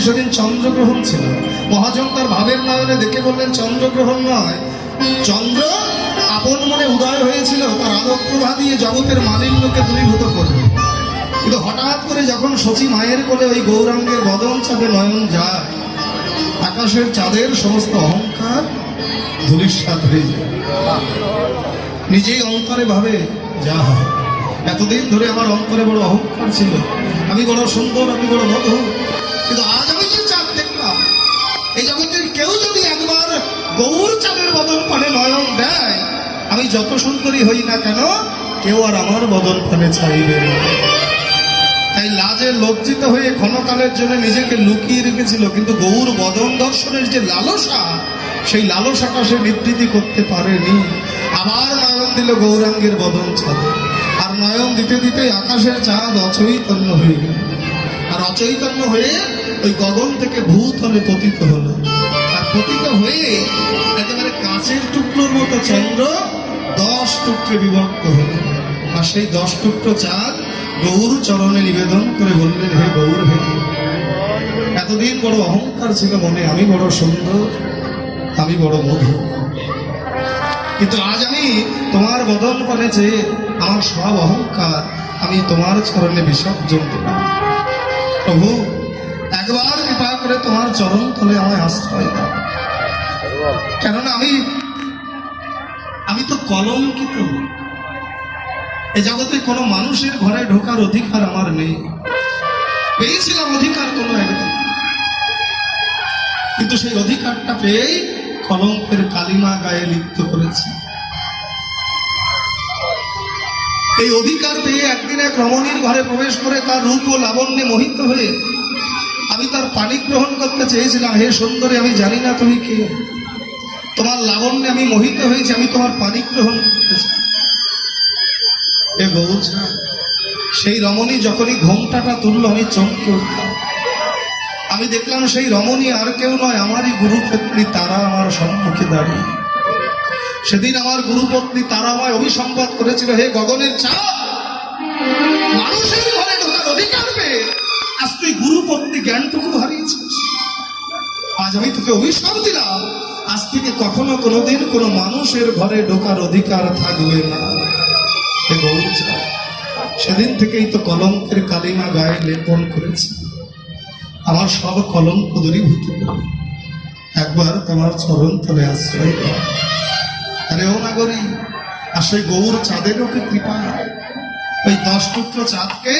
সেদিন চন্দ্রগ্রহণ ছিল। মহাজন তার ভাবের নয়নে দেখে বললেন, চন্দ্রগ্রহণ নয়, চন্দ্র আপন মনে উদয় হয়েছিল, তার আলোক প্রভা দিয়ে জগতের মালিন্যকে দূরীভূত করবে। কিন্তু হঠাৎ করে যখন শচী মায়ের কোলে ওই গৌরাঙ্গের বদন চাঁদে নয়ন যায়, আকাশের চাঁদের সমস্ত অহংকার ধূলিসাৎ হয়ে যায়। নিজেই অন্তরে ভাবে, যা হয়, এতদিন ধরে আমার অন্তরে বড় অহংকার ছিল, আমি বড় সুন্দর, আমি বড় মধুর, কিন্তু আজ আমি যে চাঁদ দেখলাম, এই জগতের কেউ যদি একবার গৌর চাঁদের বদন পানে নয়ন দেয়, আমি যত সুন্দরী হই না কেন, কেউ আর আমার বদন পানে চাইবে না। তাই লাজে লজ্জিত হয়ে ক্ষণকালের জন্য নিজেকে লুকিয়ে রেখেছিল, কিন্তু গৌর বদন দর্শনের যে লালসা, সেই লালসাটা সে নিবৃত্তি করতে পারেনি। আবার নয়ন দিল গৌরাঙ্গের বদন চাঁদে, আর নয়ন দিতে দিতে আকাশের চাঁদ অচৈতন্য হয়ে গেল, আর অচৈতন্য হয়ে ওই গগন থেকে ভূতলে পতিত হলো। আর পতিত হয়ে একেবারে কাঁচের টুকরোর মতো চন্দ্র 10 টুকরে বিভক্ত হলো। আর সেই 10 টুকরো চাঁদ গৌর চরণে নিবেদন করে বললেন, হে গৌর, হে এতদিন বড় অহংকার ছিল মনে, আমি বড় সুন্দর, আমি বড় মধু, কিন্তু আজ আমি তোমার বদন পানে চেয়ে আমার সব অহংকার আমি তোমার চরণে বিসর্জন দিলাম। প্রভু, একবার কৃপা করে তোমার চরণ তলে আমায় আশ্রয় দাও, কেননা আমি তো কলঙ্কিত। এ জগতে কোনো মানুষের ঘরে ঢোকার অধিকার আমার নেই, পেয়েছিলাম অধিকার কোনো একদিন, কিন্তু সেই অধিকারটা পেয়েই কলঙ্কের কালিমা গায়ে লিপ্ত করেছি। এই অধিকার পেয়ে একদিন এক রমণীর ঘরে প্রবেশ করে তার রূপ ও লাবণ্যে মোহিত হয়ে আমি তার পানি গ্রহণ করতে চেয়েছিলাম। হে সুন্দরী, আমি জানি না তুমি কে, তোমার লাবণ্যে আমি মোহিত হয়েছি, আমি তোমার পানি গ্রহণ করতে চাই। এ বলছে, সেই রমণী যখনই ঘোমটাটা তুলল, আমি চমকে উঠলাম। আমি দেখলাম সেই রমণী আর কেউ নয়, আমারই গুরুপত্নী তারা আমার সম্মুখে দাঁড়িয়ে। সেদিন আমার গুরুপত্নী তারা আমায় অভিসম্পাদ করেছিল, হে গগনের চাঁদ, মানুষের ঘরে ঢোকার অধিকার পেয়ে আজ তুই গুরুপত্নী জ্ঞানটুকু হারিয়েছিস। আজ আমি তোকে অভিশাপ দিলাম, আজ থেকে কখনো কোনোদিন কোনো মানুষের ঘরে ঢোকার অধিকার থাকবে না। হে গৌর চাঁদ, সেদিন থেকেই তো কলঙ্কের কালিমা গায়ে লেপন করেছি, আমার সব কলঙ্ক দূরীভূত করে একবার তোমার চরণ তলে আশ্রয় দাও। আরে ও নাগরী, আর সেই গৌর চাঁদেরও কি কৃপা, ওই 10 টুকরো চাঁদকে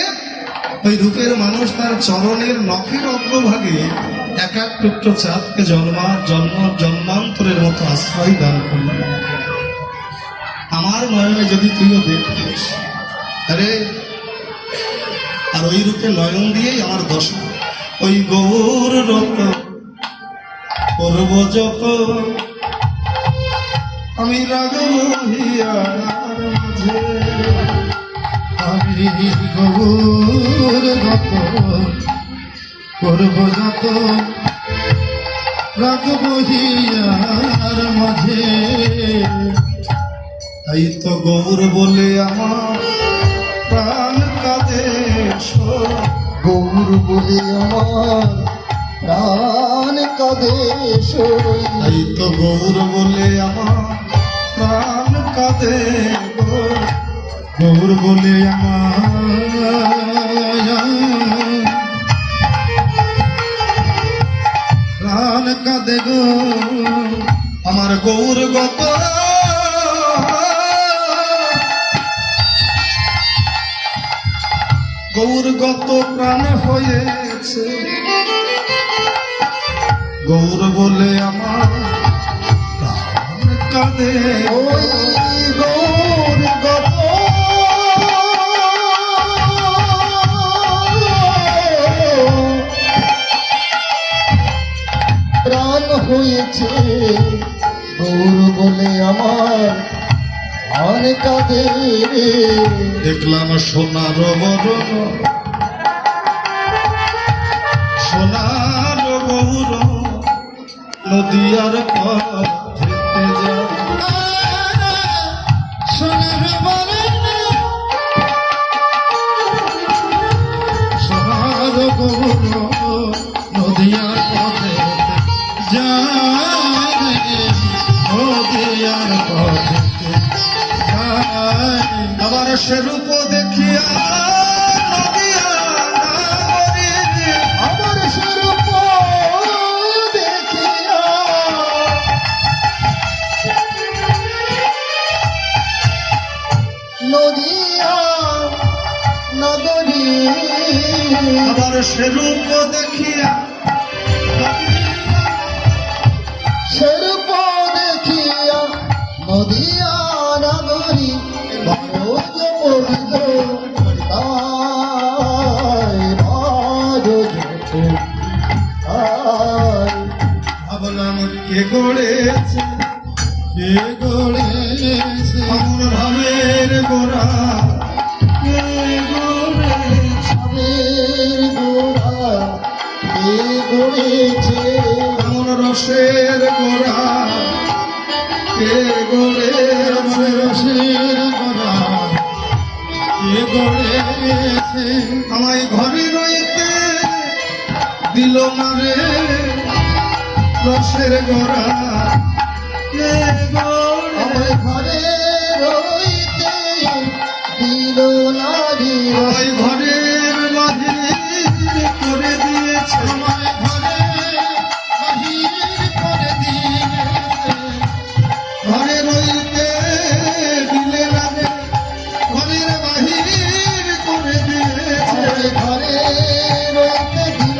ওই রূপের মানুষ তার চরণের নখের অগ্রভাগে এক এক টুকরো চাঁদকে জন্মান্তরের মতো আশ্রয় দান করল। আমার নয়নে যদি তুইও দেখতিস, আরে আর ওই রূপে নয়ন দিয়েই আমার দশা, ওই গৌর রত করব যত, আমি রাগব হিয়ার মাঝে, আমি গৌর রত করব যত, রাগব হিয়ার মাঝে। তাই তো গৌর বলে আমার প্রাণ কাঁদে, গৌর বলে আমার প্রাণ কাঁদে। তাই তো গৌর বলে আমার প্রাণ কাঁদে, গৌর বলে আমার প্রাণ কাঁদে গো, আমার গৌর গত গৌরগত প্রাণ হয়েছে, গৌর বলে আমার প্রাণ কাঁদে। ওই গৌর গত প্রাণ হয়েছে, গৌর বলে আমার প্রাণ কাঁদে। দেখলাম সোনার বরণ, সোনার গৌর নদিয়ার পথে যায়, সোনার বরণ, সোনার গৌর নদী সে রূপ দেখিয়া নদিয়া নাগরী আমার স্বরূপ দেখিয়া নদিয়া নগরী আবার সে রূপ দেখিয়া স্বরূপ দেখিয়া নদিয়া নগরী বরজ পড়িল তাই বরজ তাই ভাবলাম কে গড়েছে কে গড়েছে আমার ভাবের গোড়া কে গড়েছে আমের গোড়া কে গড়েছে আমার রসের গোড়া কে গড়েছে রসের গোড়া কে গড়েছে আমায় ঘরে রইতে দিল না রে রসের গোড়া কে গড়েছে আমার ঘরে রইতে দিল না রে ওই ঘরের বাহির করে দিয়েছে আমার ঘরে বাহির করে দিয়েছে ঘরে রইতে দিলে না রে ঘরের বাহির করে দিয়েছে আমার ঘরে রইতে দিল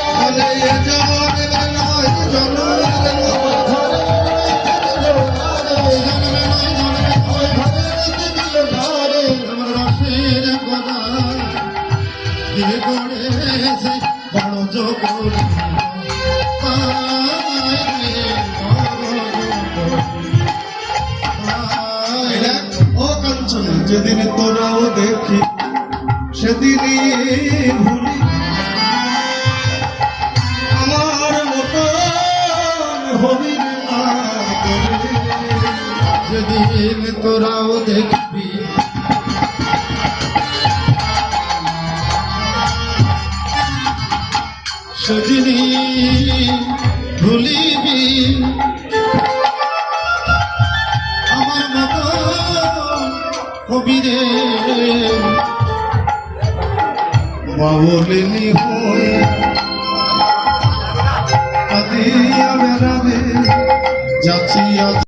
না বলে এ জন্মের নয় জন্মের নয় ঘরে রইতে দিল না রে আমার ঘরে রইতে দিল না রে আমার রসের গোড়া কে গড়েছে বড় জগৎ ও কাঞ্চন যেদিন তোরাও দেখি সেদিনই ভুলি আমার মতন হবি না করে। যেদিন তোরাও দেখবি সেদিনই ভুলিবি আমার মতো কবিরে বাউলিনি হয়ে কাঁদিয়া বেড়াবে যাচ্ছি